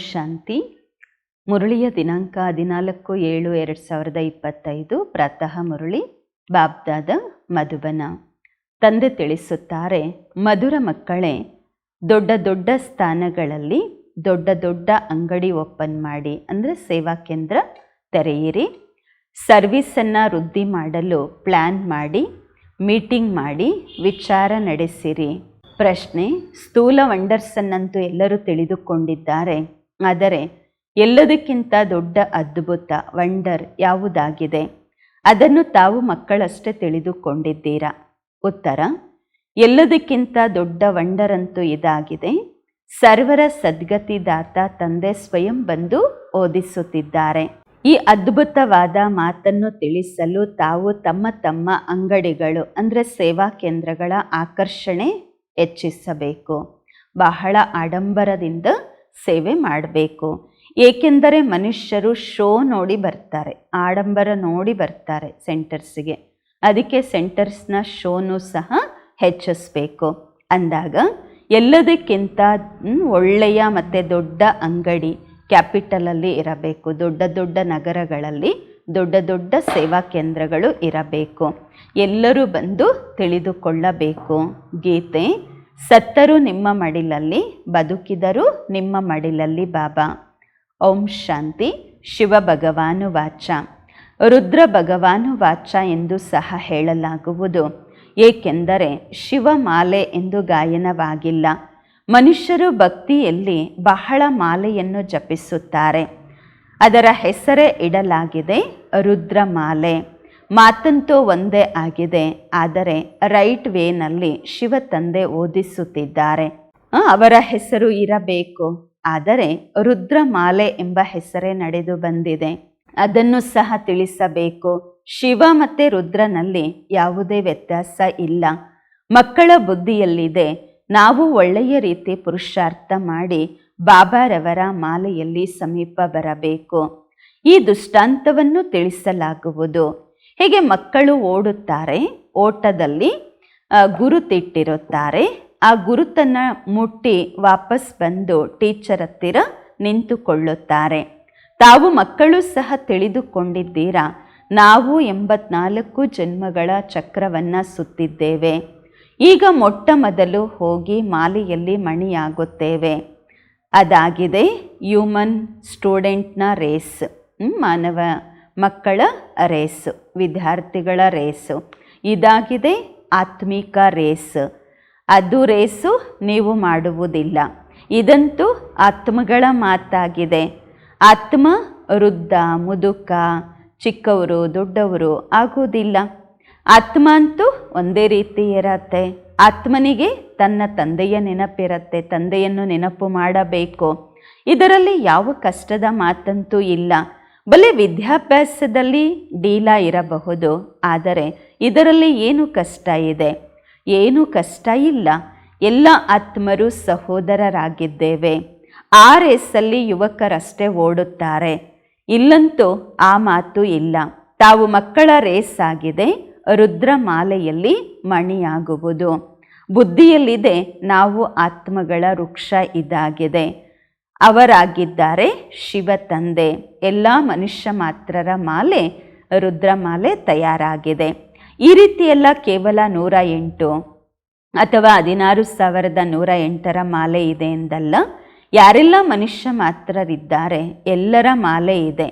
ಶಾಂತಿ. ಮುರಳಿಯ ದಿನಾಂಕ 14/7/2025. ಪ್ರಾತಃ ಮುರಳಿ ಬಾಬ್ದಾದ ಮಧುಬನ. ತಂದೆ ತಿಳಿಸುತ್ತಾರೆ, ಮಧುರ ಮಕ್ಕಳೇ, ದೊಡ್ಡ ದೊಡ್ಡ ಸ್ಥಾನಗಳಲ್ಲಿ ದೊಡ್ಡ ದೊಡ್ಡ ಅಂಗಡಿ ಓಪನ್ ಮಾಡಿ, ಅಂದರೆ ಸೇವಾ ಕೇಂದ್ರ ತೆರೆಯಿರಿ. ಸರ್ವಿಸನ್ನು ವೃದ್ಧಿ ಮಾಡಲು ಪ್ಲ್ಯಾನ್ ಮಾಡಿ, ಮೀಟಿಂಗ್ ಮಾಡಿ, ವಿಚಾರ ನಡೆಸಿರಿ. ಪ್ರಶ್ನೆ: ಸ್ಥೂಲ ವಂಡರ್ಸನ್ನಂತೂ ಎಲ್ಲರೂ ತಿಳಿದುಕೊಂಡಿದ್ದಾರೆ, ಆದರೆ ಎಲ್ಲದಕ್ಕಿಂತ ದೊಡ್ಡ ಅದ್ಭುತ ವಂಡರ್ ಯಾವುದಾಗಿದೆ? ಅದನ್ನು ತಾವು ಮಕ್ಕಳಷ್ಟೇ ತಿಳಿದುಕೊಂಡಿದ್ದೀರಾ? ಉತ್ತರ: ಎಲ್ಲದಕ್ಕಿಂತ ದೊಡ್ಡ ವಂಡರ್ ಅಂತೂ ಇದಾಗಿದೆ. ಸರ್ವರ ಸದ್ಗತಿದಾತ ತಂದೆ ಸ್ವಯಂ ಬಂದು ಓದಿಸುತ್ತಿದ್ದಾರೆ. ಈ ಅದ್ಭುತವಾದ ಮಾತನ್ನು ತಿಳಿಸಲು ತಾವು ತಮ್ಮ ತಮ್ಮ ಅಂಗಡಿಗಳು ಅಂದರೆ ಸೇವಾ ಕೇಂದ್ರಗಳ ಆಕರ್ಷಣೆ ಹೆಚ್ಚಿಸಬೇಕು. ಬಹಳ ಆಡಂಬರದಿಂದ ಸೇವೆ ಮಾಡಬೇಕು. ಏಕೆಂದರೆ ಮನುಷ್ಯರು ಶೋ ನೋಡಿ ಬರ್ತಾರೆ, ಆಡಂಬರ ನೋಡಿ ಬರ್ತಾರೆ ಸೆಂಟರ್ಸ್ಗೆ. ಅದಕ್ಕೆ ಸೆಂಟರ್ಸ್ನ ಶೋನು ಸಹ ಹೆಚ್ಚಿಸಬೇಕು. ಅಂದಾಗ ಎಲ್ಲದಕ್ಕಿಂತ ಒಳ್ಳೆಯ ಮತ್ತು ದೊಡ್ಡ ಅಂಗಡಿ ಕ್ಯಾಪಿಟಲಲ್ಲಿ ಇರಬೇಕು. ದೊಡ್ಡ ದೊಡ್ಡ ನಗರಗಳಲ್ಲಿ ದೊಡ್ಡ ದೊಡ್ಡ ಸೇವಾ ಕೇಂದ್ರಗಳು ಇರಬೇಕು. ಎಲ್ಲರೂ ಬಂದು ತಿಳಿದುಕೊಳ್ಳಬೇಕು. ಗೀತೆ: ಸತ್ತರೂ ನಿಮ್ಮ ಮಡಿಲಲ್ಲಿ, ಬದುಕಿದರೂ ನಿಮ್ಮ ಮಡಿಲಲ್ಲಿ ಬಾಬಾ. ಓಂ ಶಾಂತಿ. ಶಿವ ಭಗವಾನು ವಾಚ. ರುದ್ರ ಭಗವಾನು ವಾಚ ಎಂದು ಸಹ ಹೇಳಲಾಗುವುದು, ಏಕೆಂದರೆ ಶಿವಮಾಲೆ ಎಂದು ಗಾಯನವಾಗಿಲ್ಲ. ಮನುಷ್ಯರು ಭಕ್ತಿಯಲ್ಲಿ ಬಹಳ ಮಾಲೆಯನ್ನು ಜಪಿಸುತ್ತಾರೆ. ಅದರ ಹೆಸರೇ ಇಡಲಾಗಿದೆ ರುದ್ರಮಾಲೆ. ಮಾತಂತೂ ಒಂದೇ ಆಗಿದೆ, ಆದರೆ ರೈಟ್ ವೇನಲ್ಲಿ ಶಿವ ತಂದೆ ಓದಿಸುತ್ತಿದ್ದಾರೆ. ಅವರ ಹೆಸರು ಇರಬೇಕು, ಆದರೆ ರುದ್ರಮಾಲೆ ಎಂಬ ಹೆಸರೇ ನಡೆದು ಬಂದಿದೆ. ಅದನ್ನು ಸಹ ತಿಳಿಸಬೇಕು. ಶಿವ ಮತ್ತು ರುದ್ರನಲ್ಲಿ ಯಾವುದೇ ವ್ಯತ್ಯಾಸ ಇಲ್ಲ. ಮಕ್ಕಳ ಬುದ್ಧಿಯಲ್ಲಿದೆ, ನಾವು ಒಳ್ಳೆಯ ರೀತಿ ಪುರುಷಾರ್ಥ ಮಾಡಿ ಬಾಬಾರವರ ಮಾಲೆಯಲ್ಲಿ ಸಮೀಪ ಬರಬೇಕು. ಈ ದೃಷ್ಟಾಂತವನ್ನು ತಿಳಿಸಲಾಗುವುದು. ಹೀಗೆ ಮಕ್ಕಳು ಓಡುತ್ತಾರೆ, ಓಟದಲ್ಲಿ ಗುರುತಿಟ್ಟಿರುತ್ತಾರೆ. ಆ ಗುರುತನ್ನು ಮುಟ್ಟಿ ವಾಪಸ್ ಬಂದು ಟೀಚರ್ ಹತ್ತಿರ ನಿಂತುಕೊಳ್ಳುತ್ತಾರೆ. ತಾವು ಮಕ್ಕಳು ಸಹ ತಿಳಿದುಕೊಂಡಿದ್ದೀರಾ, ನಾವು 84 ಜನ್ಮಗಳ ಚಕ್ರವನ್ನು ಸುತ್ತಿದ್ದೇವೆ. ಈಗ ಮೊಟ್ಟ ಮೊದಲು ಹೋಗಿ ಮಾಲೆಯಲ್ಲಿ ಮಣಿಯಾಗುತ್ತೇವೆ. ಅದಾಗಿದೆ ಹ್ಯೂಮನ್ ಸ್ಟೂಡೆಂಟ್ನ ರೇಸ್, ಮಾನವ ಮಕ್ಕಳ ರೇಸು, ವಿದ್ಯಾರ್ಥಿಗಳ ರೇಸು. ಇದಾಗಿದೆ ಆತ್ಮಿಕ ರೇಸ್. ಅದು ರೇಸು ನೀವು ಮಾಡುವುದಿಲ್ಲ. ಇದಂತೂ ಆತ್ಮಗಳ ಮಾತಾಗಿದೆ. ಆತ್ಮ ವೃದ್ಧ ಮುದುಕ, ಚಿಕ್ಕವರು ದೊಡ್ಡವರು ಆಗುವುದಿಲ್ಲ. ಆತ್ಮ ಅಂತೂ ಒಂದೇ ರೀತಿ ಇರತ್ತೆ. ಆತ್ಮನಿಗೆ ತನ್ನ ತಂದೆಯ ನೆನಪಿರತ್ತೆ, ತಂದೆಯನ್ನು ನೆನಪು ಮಾಡಬೇಕು. ಇದರಲ್ಲಿ ಯಾವ ಕಷ್ಟದ ಮಾತಂತೂ ಇಲ್ಲ. ಬಲೆ ವಿದ್ಯಾಭ್ಯಾಸದಲ್ಲಿ ಡೀಲ ಇರಬಹುದು, ಆದರೆ ಇದರಲ್ಲಿ ಏನು ಕಷ್ಟ ಇದೆ? ಏನೂ ಕಷ್ಟ ಇಲ್ಲ. ಎಲ್ಲ ಆತ್ಮರು ಸಹೋದರರಾಗಿದ್ದೇವೆ. ಆ ರೇಸಲ್ಲಿ ಯುವಕರಷ್ಟೇ ಓಡುತ್ತಾರೆ. ಇಲ್ಲಂತೂ ಆ ಮಾತು ಇಲ್ಲ. ತಾವು ಮಕ್ಕಳ ರೇಸ್ ಆಗಿದೆ ರುದ್ರಮಾಲೆಯಲ್ಲಿ ಮಣಿಯಾಗುವುದು. ಬುದ್ಧಿಯಲ್ಲಿದೆ, ನಾವು ಆತ್ಮಗಳ ವೃಕ್ಷ ಇದಾಗಿದೆ. ಅವರಾಗಿದ್ದಾರೆ ಶಿವ ತಂದೆ. ಎಲ್ಲ ಮನುಷ್ಯ ಮಾತ್ರರ ಮಾಲೆ ರುದ್ರಮಾಲೆ ತಯಾರಾಗಿದೆ. ಈ ರೀತಿಯೆಲ್ಲ ಕೇವಲ 108 ಅಥವಾ 16,108ರ ಮಾಲೆ ಇದೆ ಎಂದಲ್ಲ. ಯಾರೆಲ್ಲ ಮನುಷ್ಯ ಮಾತ್ರರಿದ್ದಾರೆ ಎಲ್ಲರ ಮಾಲೆ ಇದೆ.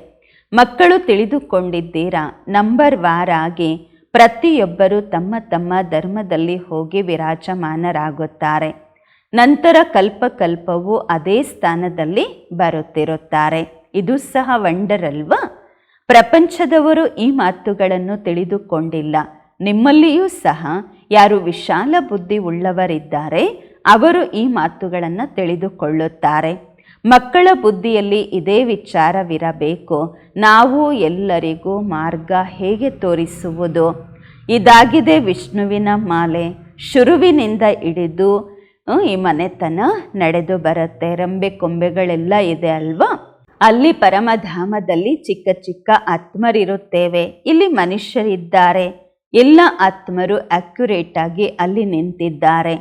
ಮಕ್ಕಳು ತಿಳಿದುಕೊಂಡಿದ್ದೀರಾ, ನಂಬರ್ ವಾರಾಗಿ ಪ್ರತಿಯೊಬ್ಬರು ತಮ್ಮ ತಮ್ಮ ಧರ್ಮದಲ್ಲಿ ಹೋಗಿ ವಿರಾಜಮಾನರಾಗುತ್ತಾರೆ. ನಂತರ ಕಲ್ಪಕಲ್ಪವು ಅದೇ ಸ್ಥಾನದಲ್ಲಿ ಬರುತ್ತಿರುತ್ತಾರೆ. ಇದು ಸಹ ವಂಡರ್ ಅಲ್ವಾ? ಪ್ರಪಂಚದವರು ಈ ಮಾತುಗಳನ್ನು ತಿಳಿದುಕೊಂಡಿಲ್ಲ. ನಿಮ್ಮಲ್ಲಿಯೂ ಸಹ ಯಾರು ವಿಶಾಲ ಬುದ್ಧಿ ಉಳ್ಳವರಿದ್ದಾರೆ ಅವರು ಈ ಮಾತುಗಳನ್ನು ತಿಳಿದುಕೊಳ್ಳುತ್ತಾರೆ. ಮಕ್ಕಳ ಬುದ್ಧಿಯಲ್ಲಿ ಇದೇ ವಿಚಾರವಿರಬೇಕು, ನಾವು ಎಲ್ಲರಿಗೂ ಮಾರ್ಗ ಹೇಗೆ ತೋರಿಸುವುದು? ಇದಾಗಿದೆ ವಿಷ್ಣುವಿನ ಮಾಲೆ. ಶುರುವಿನಿಂದ ಹಿಡಿದು ಈ ಮನೆತನ ನಡೆದು ಬರುತ್ತೆ. ರಂಬೆ ಕೊಂಬೆಗಳೆಲ್ಲ ಇದೆ ಅಲ್ವಾ? ಅಲ್ಲಿ ಪರಮಧಾಮದಲ್ಲಿ ಚಿಕ್ಕ ಚಿಕ್ಕ ಆತ್ಮರಿರುತ್ತೇವೆ. ಇಲ್ಲಿ ಮನುಷ್ಯರಿದ್ದಾರೆ. ಎಲ್ಲ ಆತ್ಮರು ಅಕ್ಯುರೇಟ್ ಆಗಿ ಅಲ್ಲಿ ನಿಂತಿದ್ದಾರೆ.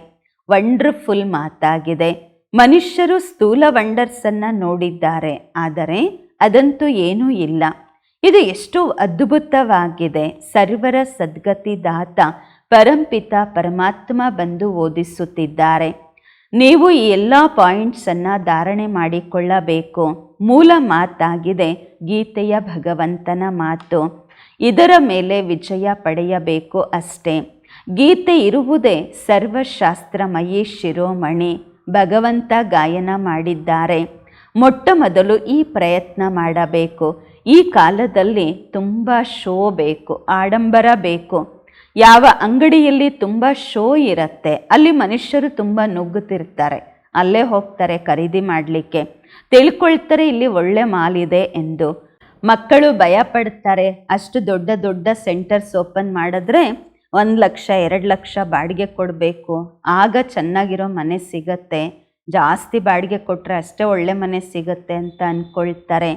ವಂಡರ್ಫುಲ್ ಮಾತಾಗಿದೆ. ಮನುಷ್ಯರು ಸ್ಥೂಲ ವಂಡರ್ಸನ್ನು ನೋಡಿದ್ದಾರೆ, ಆದರೆ ಅದಂತೂ ಏನೂ ಇಲ್ಲ. ಇದು ಎಷ್ಟು ಅದ್ಭುತವಾಗಿದೆ. ಸರ್ವರ ಸದ್ಗತಿ ದಾತ ಪರಂಪಿತ ಪರಮಾತ್ಮ ಬಂದು ಓದಿಸುತ್ತಿದ್ದಾರೆ. ನೀವು ಈ ಎಲ್ಲ ಪಾಯಿಂಟ್ಸನ್ನು ಧಾರಣೆ ಮಾಡಿಕೊಳ್ಳಬೇಕು. ಮೂಲ ಮಾತಾಗಿದೆ ಗೀತೆಯ ಭಗವಂತನ ಮಾತು. ಇದರ ಮೇಲೆ ವಿಜಯ ಪಡೆಯಬೇಕು ಅಷ್ಟೇ. ಗೀತೆ ಇರುವುದೇ ಸರ್ವಶಾಸ್ತ್ರಮಯೀ ಶಿರೋಮಣಿ. ಭಗವಂತ ಗಾಯನ ಮಾಡಿದ್ದಾರೆ. ಮೊಟ್ಟ ಮೊದಲು ಈ ಪ್ರಯತ್ನ ಮಾಡಬೇಕು. ಈ ಕಾಲದಲ್ಲಿ ತುಂಬ ಶೋ ಬೇಕು, ಆಡಂಬರ ಬೇಕು. ಯಾವ ಅಂಗಡಿಯಲ್ಲಿ ತುಂಬ ಶೋ ಇರುತ್ತೆ ಅಲ್ಲಿ ಮನುಷ್ಯರು ತುಂಬ ನುಗ್ಗುತ್ತಿರ್ತಾರೆ, ಅಲ್ಲೇ ಹೋಗ್ತಾರೆ ಖರೀದಿ ಮಾಡಲಿಕ್ಕೆ. ತಿಳ್ಕೊಳ್ತಾರೆ ಇಲ್ಲಿ ಒಳ್ಳೆ ಮಾಲಿದೆ ಎಂದು. ಮಕ್ಕಳು ಭಯ ಪಡ್ತಾರೆ. ಅಷ್ಟು ದೊಡ್ಡ ದೊಡ್ಡ ಸೆಂಟರ್ಸ್ ಓಪನ್ ಮಾಡಿದ್ರೆ 1 ಲಕ್ಷ 2 ಲಕ್ಷ ಬಾಡಿಗೆ ಕೊಡಬೇಕು, ಆಗ ಚೆನ್ನಾಗಿರೋ ಮನೆ ಸಿಗತ್ತೆ. ಜಾಸ್ತಿ ಬಾಡಿಗೆ ಕೊಟ್ಟರೆ ಅಷ್ಟೇ ಒಳ್ಳೆ ಮನೆ ಸಿಗತ್ತೆ ಅಂತ ಅಂದ್ಕೊಳ್ತಾರೆ.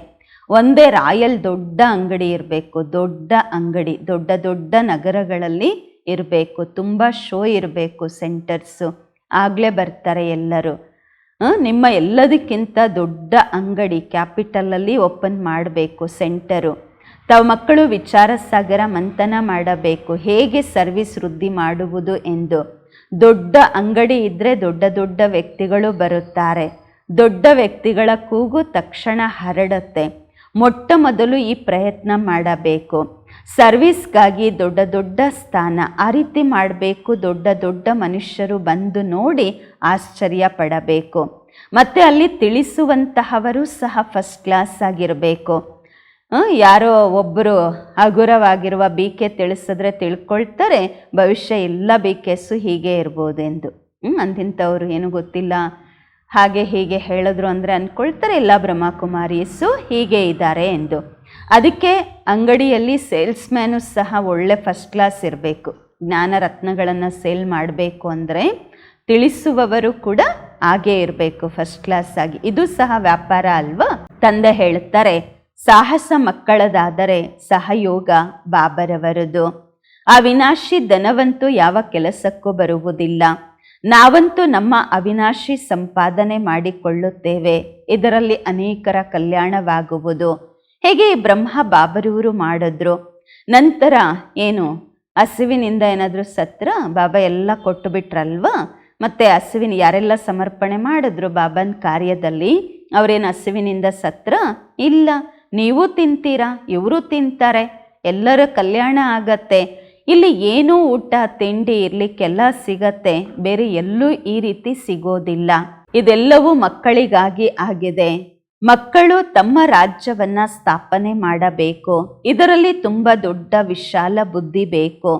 ಒಂದೇ ರಾಯಲ್ ದೊಡ್ಡ ಅಂಗಡಿ ಇರಬೇಕು, ದೊಡ್ಡ ಅಂಗಡಿ ದೊಡ್ಡ ದೊಡ್ಡ ನಗರಗಳಲ್ಲಿ ಇರಬೇಕು, ತುಂಬ ಶೋ ಇರಬೇಕು ಸೆಂಟರ್ಸು, ಆಗಲೇ ಬರ್ತಾರೆ ಎಲ್ಲರೂ. ನಿಮ್ಮ ಎಲ್ಲದಕ್ಕಿಂತ ದೊಡ್ಡ ಅಂಗಡಿ ಕ್ಯಾಪಿಟಲಲ್ಲಿ ಓಪನ್ ಮಾಡಬೇಕು ಸೆಂಟರು. ತಾವು ಮಕ್ಕಳು ವಿಚಾರ ಸಾಗರ ಮಂಥನ ಮಾಡಬೇಕು, ಹೇಗೆ ಸರ್ವಿಸ್ ವೃದ್ಧಿ ಮಾಡುವುದು ಎಂದು. ದೊಡ್ಡ ಅಂಗಡಿ ಇದ್ದರೆ ದೊಡ್ಡ ದೊಡ್ಡ ವ್ಯಕ್ತಿಗಳು ಬರುತ್ತಾರೆ. ದೊಡ್ಡ ವ್ಯಕ್ತಿಗಳ ಕೂಗು ತಕ್ಷಣ ಹರಡುತ್ತೆ. ಮೊಟ್ಟ ಮೊದಲು ಈ ಪ್ರಯತ್ನ ಮಾಡಬೇಕು. ಸರ್ವಿಸ್ಗಾಗಿ ದೊಡ್ಡ ದೊಡ್ಡ ಸ್ಥಾನ ಆ ರೀತಿ ಮಾಡಬೇಕು. ದೊಡ್ಡ ದೊಡ್ಡ ಮನುಷ್ಯರು ಬಂದು ನೋಡಿ ಆಶ್ಚರ್ಯ ಪಡಬೇಕು. ಮತ್ತು ಅಲ್ಲಿ ತಿಳಿಸುವಂತಹವರು ಸಹ ಫಸ್ಟ್ ಕ್ಲಾಸ್ ಆಗಿರಬೇಕು. ಯಾರೋ ಒಬ್ಬರು ಹಗುರವಾಗಿರುವ BK ತಿಳಿಸಿದ್ರೆ ತಿಳ್ಕೊಳ್ತಾರೆ ಭವಿಷ್ಯ ಎಲ್ಲ BKಸು ಹೀಗೆ ಇರ್ಬೋದೆಂದು. ಅಂತಿಂಥವ್ರು ಏನು ಗೊತ್ತಿಲ್ಲ ಹಾಗೆ ಹೀಗೆ ಹೇಳಿದ್ರು ಅಂದರೆ ಅಂದ್ಕೊಳ್ತಾರೆ ಎಲ್ಲ ಬ್ರಹ್ಮಕುಮಾರೀಸು ಹೀಗೆ ಇದ್ದಾರೆ ಎಂದು. ಅದಕ್ಕೆ ಅಂಗಡಿಯಲ್ಲಿ ಸೇಲ್ಸ್ಮ್ಯಾನು ಸಹ ಒಳ್ಳೆ ಫಸ್ಟ್ ಕ್ಲಾಸ್ ಇರಬೇಕು. ಜ್ಞಾನ ರತ್ನಗಳನ್ನು ಸೇಲ್ ಮಾಡಬೇಕು ಅಂದರೆ ತಿಳಿಸುವವರು ಕೂಡ ಹಾಗೇ ಇರಬೇಕು ಫಸ್ಟ್ ಕ್ಲಾಸ್ ಆಗಿ. ಇದು ಸಹ ವ್ಯಾಪಾರ ಅಲ್ವಾ? ತಂದೆ ಹೇಳ್ತಾರೆ ಸಾಹಸ ಮಕ್ಕಳದಾದರೆ ಸಹಯೋಗ ಬಾಬರವರದು. ಅವಿನಾಶಿ ಧನವಂತೂ ಯಾವ ಕೆಲಸಕ್ಕೂ ಬರುವುದಿಲ್ಲ. ನಾವಂತೂ ನಮ್ಮ ಅವಿನಾಶಿ ಸಂಪಾದನೆ ಮಾಡಿಕೊಳ್ಳುತ್ತೇವೆ. ಇದರಲ್ಲಿ ಅನೇಕರ ಕಲ್ಯಾಣವಾಗುವುದು. ಹೇಗೆ ಬ್ರಹ್ಮ ಬಾಬರವರು ಮಾಡಿದ್ರು. ನಂತರ ಏನು ಹಸುವಿನಿಂದ ಏನಾದರೂ ಸತ್ರ ಬಾಬಾ ಎಲ್ಲ ಕೊಟ್ಟು ಬಿಟ್ರಲ್ವಾ? ಮತ್ತು ಹಸುವಿನ ಯಾರೆಲ್ಲ ಸಮರ್ಪಣೆ ಮಾಡಿದ್ರು ಬಾಬಾನ ಕಾರ್ಯದಲ್ಲಿ, ಅವರೇನು ಹಸುವಿನಿಂದ ಸತ್ರ ಇಲ್ಲ. ನೀವು ತಿಂತೀರಾ, ಇವರು ತಿಂತಾರೆ, ಎಲ್ಲರ ಕಲ್ಯಾಣ ಆಗತ್ತೆ. ಇಲ್ಲಿ ಏನೂ ಊಟ ತಿಂಡಿ ಇರಲಿಕ್ಕೆಲ್ಲ ಸಿಗತ್ತೆ, ಬೇರೆ ಎಲ್ಲೂ ಈ ರೀತಿ ಸಿಗೋದಿಲ್ಲ. ಇದೆಲ್ಲವೂ ಮಕ್ಕಳಿಗಾಗಿ ಆಗಿದೆ. ಮಕ್ಕಳು ತಮ್ಮ ರಾಜ್ಯವನ್ನು ಸ್ಥಾಪನೆ ಮಾಡಬೇಕು. ಇದರಲ್ಲಿ ತುಂಬ ದೊಡ್ಡ ವಿಶಾಲ ಬುದ್ಧಿ ಬೇಕು.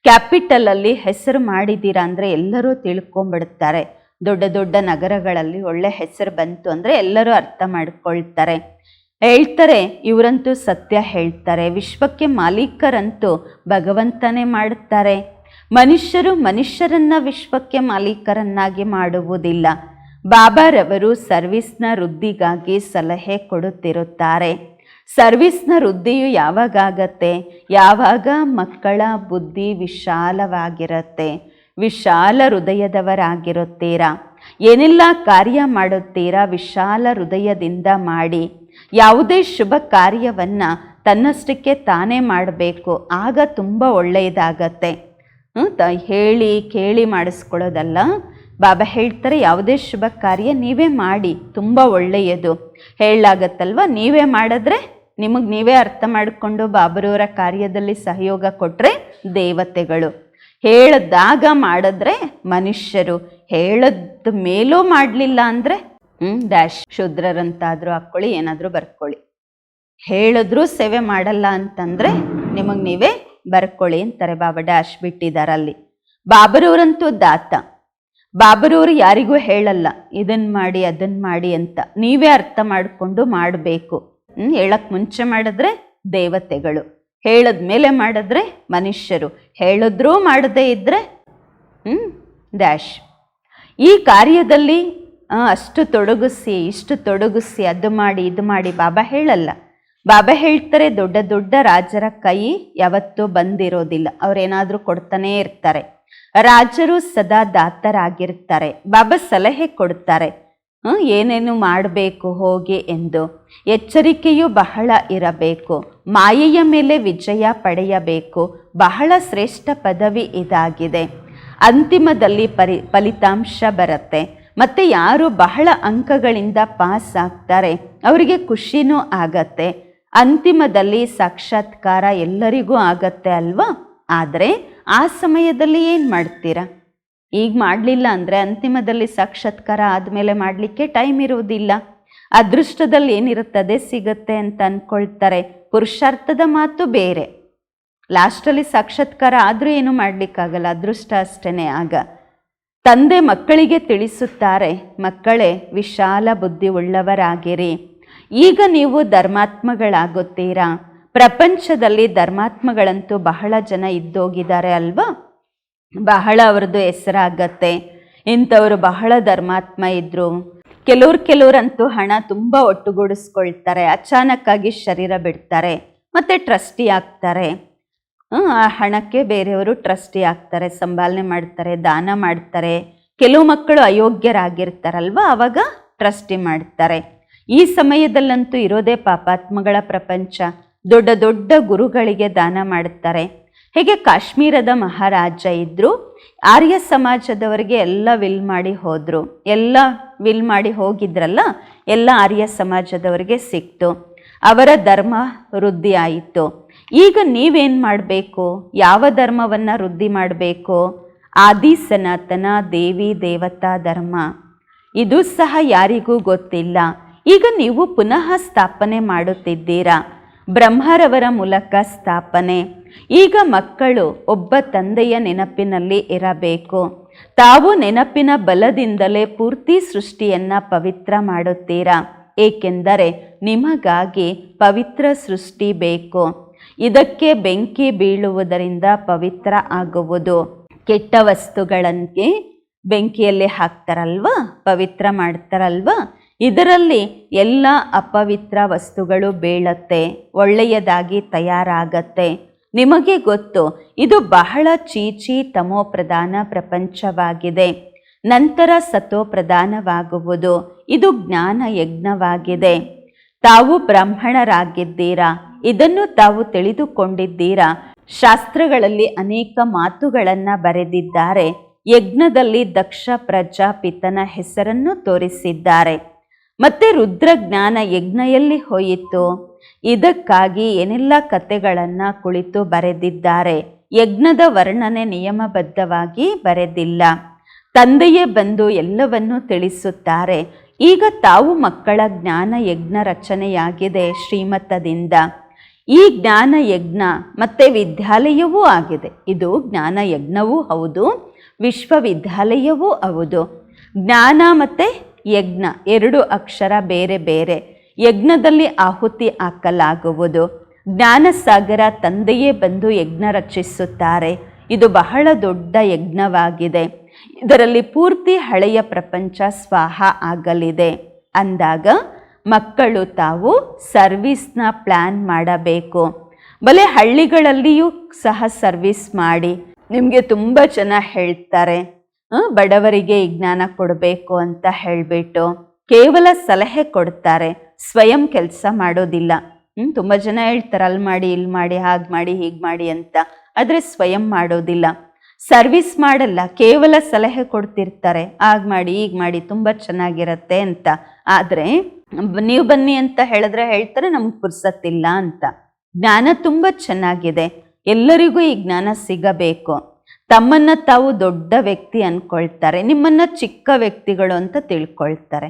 ಕ್ಯಾಪಿಟಲಲ್ಲಿ ಹೆಸರು ಮಾಡಿದ್ದೀರಾ ಅಂದರೆ ಎಲ್ಲರೂ ತಿಳ್ಕೊಂಬಿಡ್ತಾರೆ. ದೊಡ್ಡ ದೊಡ್ಡ ನಗರಗಳಲ್ಲಿ ಒಳ್ಳೆ ಹೆಸರು ಬಂತು ಅಂದರೆ ಎಲ್ಲರೂ ಅರ್ಥ ಮಾಡ್ಕೊಳ್ತಾರೆ. ಹೇಳ್ತಾರೆ ಇವರಂತೂ ಸತ್ಯ ಹೇಳ್ತಾರೆ. ವಿಶ್ವಕ್ಕೆ ಮಾಲೀಕರಂತೂ ಭಗವಂತನೇ ಮಾಡುತ್ತಾರೆ. ಮನುಷ್ಯರು ಮನುಷ್ಯರನ್ನ ವಿಶ್ವಕ್ಕೆ ಮಾಲೀಕರನ್ನಾಗಿ ಮಾಡುವುದಿಲ್ಲ. ಬಾಬಾರವರು ಸರ್ವಿಸ್ನ ವೃದ್ಧಿಗಾಗಿ ಸಲಹೆ ಕೊಡುತ್ತಿರುತ್ತಾರೆ. ಸರ್ವಿಸ್ನ ವೃದ್ಧಿಯು ಯಾವಾಗತ್ತೆ? ಯಾವಾಗ ಮಕ್ಕಳ ಬುದ್ಧಿ ವಿಶಾಲವಾಗಿರುತ್ತೆ, ವಿಶಾಲ ಹೃದಯದವರಾಗಿರುತ್ತೀರಾ. ಏನೆಲ್ಲ ಕಾರ್ಯ ಮಾಡುತ್ತೀರಾ ವಿಶಾಲ ಹೃದಯದಿಂದ ಮಾಡಿ. ಯಾವುದೇ ಶುಭ ಕಾರ್ಯವನ್ನು ತನ್ನಷ್ಟಕ್ಕೆ ತಾನೇ ಮಾಡಬೇಕು, ಆಗ ತುಂಬ ಒಳ್ಳೆಯದಾಗತ್ತೆ. ಹೇಳಿ ಕೇಳಿ ಮಾಡಿಸ್ಕೊಳ್ಳೋದಲ್ಲ. ಬಾಬಾ ಹೇಳ್ತಾರೆ ಯಾವುದೇ ಶುಭ ಕಾರ್ಯ ನೀವೇ ಮಾಡಿ, ತುಂಬ ಒಳ್ಳೆಯದು. ಹೇಳಲಾಗತ್ತಲ್ವ, ನೀವೇ ಮಾಡಿದ್ರೆ ನಿಮಗೆ ನೀವೇ ಅರ್ಥ ಮಾಡಿಕೊಂಡು ಬಾಬರವರ ಕಾರ್ಯದಲ್ಲಿ ಸಹಯೋಗ ಕೊಟ್ಟರೆ ದೇವತೆಗಳು, ಹೇಳಿದಾಗ ಮಾಡಿದ್ರೆ ಮನುಷ್ಯರು, ಹೇಳದ ಮೇಲೂ ಮಾಡಲಿಲ್ಲ ಅಂದರೆ ಡ್ಯಾಶ್ ಶೂದ್ರರಂತಾದರೂ ಹಾಕ್ಕೊಳ್ಳಿ, ಏನಾದರೂ ಬರ್ಕೊಳ್ಳಿ. ಹೇಳಿದ್ರೂ ಸೇವೆ ಮಾಡಲ್ಲ ಅಂತಂದರೆ ನಿಮಗೆ ನೀವೇ ಬರ್ಕೊಳ್ಳಿ ಅಂತಾರೆ. ಬಾಬಾ ಡ್ಯಾಶ್ ಬಿಟ್ಟಿದ್ದಾರಲ್ಲಿ. ಬಾಬರವರಂತೂ ದಾತ. ಬಾಬರವರು ಯಾರಿಗೂ ಹೇಳಲ್ಲ ಇದನ್ನು ಮಾಡಿ ಅದನ್ನು ಮಾಡಿ ಅಂತ. ನೀವೇ ಅರ್ಥ ಮಾಡಿಕೊಂಡು ಮಾಡಬೇಕು. ಹೇಳಕ್ಕೆ ಮುಂಚೆ ಮಾಡಿದ್ರೆ ದೇವತೆಗಳು, ಹೇಳದ ಮೇಲೆ ಮಾಡಿದ್ರೆ ಮನುಷ್ಯರು, ಹೇಳಿದ್ರೂ ಮಾಡದೇ ಇದ್ದರೆ ಡ್ಯಾಶ್. ಈ ಕಾರ್ಯದಲ್ಲಿ ಅಷ್ಟು ತೊಡಗಿಸಿ ಇಷ್ಟು ತೊಡಗಿಸಿ ಅದು ಮಾಡಿ ಇದು ಮಾಡಿ ಬಾಬಾ ಹೇಳಲ್ಲ. ಬಾಬಾ ಹೇಳ್ತಾರೆ ದೊಡ್ಡ ದೊಡ್ಡ ರಾಜರ ಕೈ ಯಾವತ್ತೂ ಬಂದಿರೋದಿಲ್ಲ, ಅವರೇನಾದರೂ ಕೊಡ್ತಾನೇ ಇರ್ತಾರೆ. ರಾಜರು ಸದಾ ದಾತರಾಗಿರ್ತಾರೆ. ಬಾಬಾ ಸಲಹೆ ಕೊಡ್ತಾರೆ, ಏನೇನು ಮಾಡಬೇಕು ಹೋಗಿ ಎಂದು. ಎಚ್ಚರಿಕೆಯು ಬಹಳ ಇರಬೇಕು. ಮಾಯೆಯ ಮೇಲೆ ವಿಜಯ ಪಡೆಯಬೇಕು. ಬಹಳ ಶ್ರೇಷ್ಠ ಪದವಿ ಇದಾಗಿದೆ. ಅಂತಿಮದಲ್ಲಿ ಫಲಿತಾಂಶ ಬರುತ್ತೆ. ಮತ್ತು ಯಾರು ಬಹಳ ಅಂಕಗಳಿಂದ ಪಾಸ್ ಆಗ್ತಾರೆ ಅವರಿಗೆ ಖುಷಿನೂ ಆಗತ್ತೆ. ಅಂತಿಮದಲ್ಲಿ ಸಾಕ್ಷಾತ್ಕಾರ ಎಲ್ಲರಿಗೂ ಆಗತ್ತೆ ಅಲ್ವಾ? ಆದರೆ ಆ ಸಮಯದಲ್ಲಿ ಏನು ಮಾಡ್ತೀರಾ? ಈಗ ಮಾಡಲಿಲ್ಲ ಅಂದರೆ ಅಂತಿಮದಲ್ಲಿ ಸಾಕ್ಷಾತ್ಕಾರ ಆದಮೇಲೆ ಮಾಡಲಿಕ್ಕೆ ಟೈಮ್ ಇರುವುದಿಲ್ಲ. ಅದೃಷ್ಟದಲ್ಲಿ ಏನಿರುತ್ತದೆ ಸಿಗುತ್ತೆ ಅಂತ ಅಂದ್ಕೊಳ್ತಾರೆ. ಪುರುಷಾರ್ಥದ ಮಾತು ಬೇರೆ. ಲಾಸ್ಟಲ್ಲಿ ಸಾಕ್ಷಾತ್ಕಾರ ಆದರೂ ಏನೂ ಮಾಡಲಿಕ್ಕಾಗಲ್ಲ, ಅದೃಷ್ಟ ಅಷ್ಟೇ. ಆಗ ತಂದೆ ಮಕ್ಕಳಿಗೆ ತಿಳಿಸುತ್ತಾರೆ, ಮಕ್ಕಳೇ ವಿಶಾಲ ಬುದ್ಧಿ ಉಳ್ಳವರಾಗಿರಿ. ಈಗ ನೀವು ಧರ್ಮಾತ್ಮಗಳಾಗುತ್ತೀರಾ. ಪ್ರಪಂಚದಲ್ಲಿ ಧರ್ಮಾತ್ಮಗಳಂತೂ ಬಹಳ ಜನ ಇದ್ದೋಗಿದ್ದಾರೆ ಅಲ್ವಾ? ಬಹಳ ಅವ್ರದ್ದು ಹೆಸರಾಗತ್ತೆ. ಇಂಥವರು ಬಹಳ ಧರ್ಮಾತ್ಮ ಇದ್ದರು. ಕೆಲವ್ರಂತೂ ಹಣ ತುಂಬ ಒಟ್ಟುಗೂಡಿಸ್ಕೊಳ್ತಾರೆ. ಅಚಾನಕ್ಕಾಗಿ ಶರೀರ ಬಿಡ್ತಾರೆ ಮತ್ತು ಟ್ರಸ್ಟಿ ಆಗ್ತಾರೆ. ಆ ಹಣಕ್ಕೆ ಬೇರೆಯವರು ಟ್ರಸ್ಟಿ ಆಗ್ತಾರೆ, ಸಂಭಾಲನೆ ಮಾಡ್ತಾರೆ, ದಾನ ಮಾಡ್ತಾರೆ. ಕೆಲವು ಮಕ್ಕಳು ಅಯೋಗ್ಯರಾಗಿರ್ತಾರಲ್ವ, ಆವಾಗ ಟ್ರಸ್ಟಿ ಮಾಡ್ತಾರೆ. ಈ ಸಮಯದಲ್ಲಂತೂ ಇರೋದೇ ಪಾಪಾತ್ಮಗಳ ಪ್ರಪಂಚ. ದೊಡ್ಡ ದೊಡ್ಡ ಗುರುಗಳಿಗೆ ದಾನ ಮಾಡುತ್ತಾರೆ. ಹೇಗೆ ಕಾಶ್ಮೀರದ ಮಹಾರಾಜ ಇದ್ದರು, ಆರ್ಯ ಸಮಾಜದವರಿಗೆ ಎಲ್ಲ ವಿಲ್ ಮಾಡಿ ಹೋದರು. ಎಲ್ಲ ವಿಲ್ ಮಾಡಿ ಹೋಗಿದ್ರಲ್ಲ, ಎಲ್ಲ ಆರ್ಯ ಸಮಾಜದವರಿಗೆ ಸಿಕ್ತು. ಅವರ ಧರ್ಮ ವೃದ್ಧಿ ಆಯಿತು. ಈಗ ನೀವೇನು ಮಾಡಬೇಕು? ಯಾವ ಧರ್ಮವನ್ನು ವೃದ್ಧಿ ಮಾಡಬೇಕು? ಆದಿ ಸನಾತನ ದೇವಿ ದೇವತಾ ಧರ್ಮ. ಇದು ಸಹ ಯಾರಿಗೂ ಗೊತ್ತಿಲ್ಲ. ಈಗ ನೀವು ಪುನಃ ಸ್ಥಾಪನೆ ಮಾಡುತ್ತಿದ್ದೀರಾ. ಬ್ರಹ್ಮರವರ ಮೂಲಕ ಸ್ಥಾಪನೆ. ಈಗ ಮಕ್ಕಳು ಒಬ್ಬ ತಂದೆಯ ನೆನಪಿನಲ್ಲಿ ಇರಬೇಕು. ತಾವು ನೆನಪಿನ ಬಲದಿಂದಲೇ ಪೂರ್ತಿ ಸೃಷ್ಟಿಯನ್ನು ಪವಿತ್ರ ಮಾಡುತ್ತೀರಾ. ಏಕೆಂದರೆ ನಿಮಗಾಗಿ ಪವಿತ್ರ ಸೃಷ್ಟಿ ಬೇಕು. ಇದಕ್ಕೆ ಬೆಂಕಿ ಬೀಳುವುದರಿಂದ ಪವಿತ್ರ ಆಗುವುದು. ಕೆಟ್ಟ ವಸ್ತುಗಳನ್ನೇ ಬೆಂಕಿಯಲ್ಲಿ ಹಾಕ್ತಾರಲ್ವ, ಪವಿತ್ರ ಮಾಡ್ತಾರಲ್ವ. ಇದರಲ್ಲಿ ಎಲ್ಲ ಅಪವಿತ್ರ ವಸ್ತುಗಳು ಬೀಳತ್ತೆ, ಒಳ್ಳೆಯದಾಗಿ ತಯಾರಾಗತ್ತೆ. ನಿಮಗೆ ಗೊತ್ತು, ಇದು ಬಹಳ ಚೀಚಿ ತಮೋ ಪ್ರಧಾನ ಪ್ರಪಂಚವಾಗಿದೆ. ನಂತರ ಸತೋ ಪ್ರಧಾನವಾಗುವುದು. ಇದು ಜ್ಞಾನ ಯಜ್ಞವಾಗಿದೆ. ತಾವು ಬ್ರಾಹ್ಮಣರಾಗಿದ್ದೀರಾ, ಇದನ್ನು ತಾವು ತಿಳಿದುಕೊಂಡಿದ್ದೀರಾ. ಶಾಸ್ತ್ರಗಳಲ್ಲಿ ಅನೇಕ ಮಾತುಗಳನ್ನು ಬರೆದಿದ್ದಾರೆ. ಯಜ್ಞದಲ್ಲಿ ದಕ್ಷ ಪ್ರಜಾಪಿತನ ಹೆಸರನ್ನು ತೋರಿಸಿದ್ದಾರೆ. ಮತ್ತೆ ರುದ್ರಜ್ಞಾನ ಯಜ್ಞ ಎಲ್ಲಿ ಹೋಯಿತು? ಇದಕ್ಕಾಗಿ ಏನೆಲ್ಲ ಕಥೆಗಳನ್ನು ಕುಳಿತು ಬರೆದಿದ್ದಾರೆ. ಯಜ್ಞದ ವರ್ಣನೆ ನಿಯಮಬದ್ಧವಾಗಿ ಬರೆದಿಲ್ಲ. ತಂದೆಯೇ ಬಂದು ಎಲ್ಲವನ್ನೂ ತಿಳಿಸುತ್ತಾರೆ. ಈಗ ತಾವು ಮಕ್ಕಳ ಜ್ಞಾನ ಯಜ್ಞ ರಚನೆಯಾಗಿದೆ ಶ್ರೀಮತದಿಂದ. ಈ ಜ್ಞಾನ ಯಜ್ಞ ಮತ್ತು ವಿದ್ಯಾಲಯವೂ ಆಗಿದೆ. ಇದು ಜ್ಞಾನ ಯಜ್ಞವೂ ಹೌದು, ವಿಶ್ವವಿದ್ಯಾಲಯವೂ ಹೌದು. ಜ್ಞಾನ ಮತ್ತು ಯಜ್ಞ ಎರಡು ಅಕ್ಷರ ಬೇರೆ ಬೇರೆ. ಯಜ್ಞದಲ್ಲಿ ಆಹುತಿ ಹಾಕಲಾಗುವುದು. ಜ್ಞಾನಸಾಗರ ತಂದೆಯೇ ಬಂದು ಯಜ್ಞ ರಚಿಸುತ್ತಾರೆ. ಇದು ಬಹಳ ದೊಡ್ಡ ಯಜ್ಞವಾಗಿದೆ. ಇದರಲ್ಲಿ ಪೂರ್ತಿ ಹಳೆಯ ಪ್ರಪಂಚ ಸ್ವಾಹ ಆಗಲಿದೆ. ಅಂದಾಗ ಮಕ್ಕಳು ತಾವು ಸರ್ವಿಸ್ನ ಪ್ಲ್ಯಾನ್ ಮಾಡಬೇಕು. ಬಲೆ ಹಳ್ಳಿಗಳಲ್ಲಿಯೂ ಸಹ ಸರ್ವಿಸ್ ಮಾಡಿ. ನಿಮಗೆ ತುಂಬ ಜನ ಹೇಳ್ತಾರೆ ಬಡವರಿಗೆ ಈ ಜ್ಞಾನ ಕೊಡಬೇಕು ಅಂತ ಹೇಳಿಬಿಟ್ಟು ಕೇವಲ ಸಲಹೆ ಕೊಡ್ತಾರೆ, ಸ್ವಯಂ ಕೆಲಸ ಮಾಡೋದಿಲ್ಲ. ತುಂಬ ಜನ ಹೇಳ್ತಾರೆ ಅಲ್ಲಿ ಮಾಡಿ ಇಲ್ಲಿ ಮಾಡಿ ಹಾಗೆ ಮಾಡಿ ಹೀಗೆ ಮಾಡಿ ಅಂತ, ಆದರೆ ಸ್ವಯಂ ಮಾಡೋದಿಲ್ಲ. ಸರ್ವಿಸ್ ಮಾಡಲ್ಲ, ಕೇವಲ ಸಲಹೆ ಕೊಡ್ತಿರ್ತಾರೆ, ಆಗ ಮಾಡಿ ಈಗ ಮಾಡಿ ತುಂಬ ಚೆನ್ನಾಗಿರತ್ತೆ ಅಂತ. ಆದರೆ ನೀವು ಬನ್ನಿ ಅಂತ ಹೇಳಿದ್ರೆ ಹೇಳ್ತಾರೆ ನಮ್ಗೆ ಪುರ್ಸತ್ತಿಲ್ಲ ಅಂತ. ಜ್ಞಾನ ತುಂಬ ಚೆನ್ನಾಗಿದೆ, ಎಲ್ಲರಿಗೂ ಈ ಜ್ಞಾನ ಸಿಗಬೇಕು. ತಮ್ಮನ್ನು ತಾವು ದೊಡ್ಡ ವ್ಯಕ್ತಿ ಅಂದ್ಕೊಳ್ತಾರೆ, ನಿಮ್ಮನ್ನು ಚಿಕ್ಕ ವ್ಯಕ್ತಿಗಳು ಅಂತ ತಿಳ್ಕೊಳ್ತಾರೆ.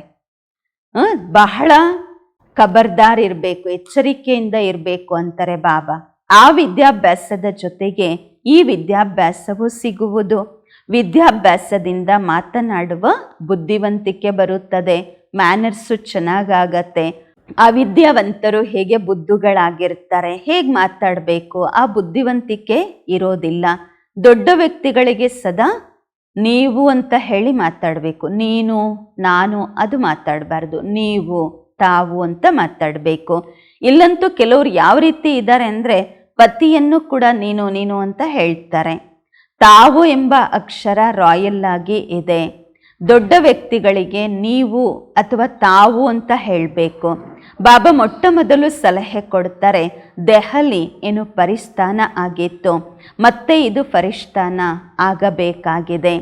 ಬಹಳ ಖಬರ್ದಾರ್ ಇರಬೇಕು, ಎಚ್ಚರಿಕೆಯಿಂದ ಇರಬೇಕು ಅಂತಾರೆ ಬಾಬಾ. ಆ ವಿದ್ಯಾಭ್ಯಾಸದ ಜೊತೆಗೆ ಈ ವಿದ್ಯಾಭ್ಯಾಸವು ಸಿಗುವುದು. ವಿದ್ಯಾಭ್ಯಾಸದಿಂದ ಮಾತನಾಡುವ ಬುದ್ಧಿವಂತಿಕೆ ಬರುತ್ತದೆ, ಮ್ಯಾನರ್ಸು ಚೆನ್ನಾಗಾಗತ್ತೆ. ಅವಿದ್ಯಾವಂತರು ಹೇಗೆ ಬುದ್ಧಿಗಳಾಗಿರ್ತಾರೆ, ಹೇಗೆ ಮಾತಾಡಬೇಕು ಆ ಬುದ್ಧಿವಂತಿಕೆ ಇರೋದಿಲ್ಲ. ದೊಡ್ಡ ವ್ಯಕ್ತಿಗಳಿಗೆ ಸದಾ ನೀವು ಅಂತ ಹೇಳಿ ಮಾತಾಡಬೇಕು. ನೀನು ನಾನು ಅದು ಮಾತಾಡಬಾರ್ದು, ನೀವು ತಾವು ಅಂತ ಮಾತಾಡಬೇಕು. ಇಲ್ಲಂತೂ ಕೆಲವರು ಯಾವ ರೀತಿ ಇದ್ದಾರೆ ಅಂದರೆ ಪತಿಯನ್ನು ಕೂಡ ನೀನು ನೀನು ಅಂತ ಹೇಳ್ತಾರೆ. ತಾವು ಎಂಬ ಅಕ್ಷರ ರಾಯಲ್ ಆಗಿ ಇದೆ. ದೊಡ್ಡ ವ್ಯಕ್ತಿಗಳಿಗೆ ನೀವು ಅಥವಾ ತಾವು ಅಂತ ಹೇಳಬೇಕು. ಬಾಬಾ ಮೊಟ್ಟ ಮೊದಲು ಸಲಹೆ ಕೊಡ್ತಾರೆ, ದೆಹಲಿ ಏನು ಪರಿಸ್ಥಾನ ಆಗಿತ್ತು, ಮತ್ತೆ ಇದು ಫರಿಷ್ಠಾನ ಆಗಬೇಕಾಗಿದೆ.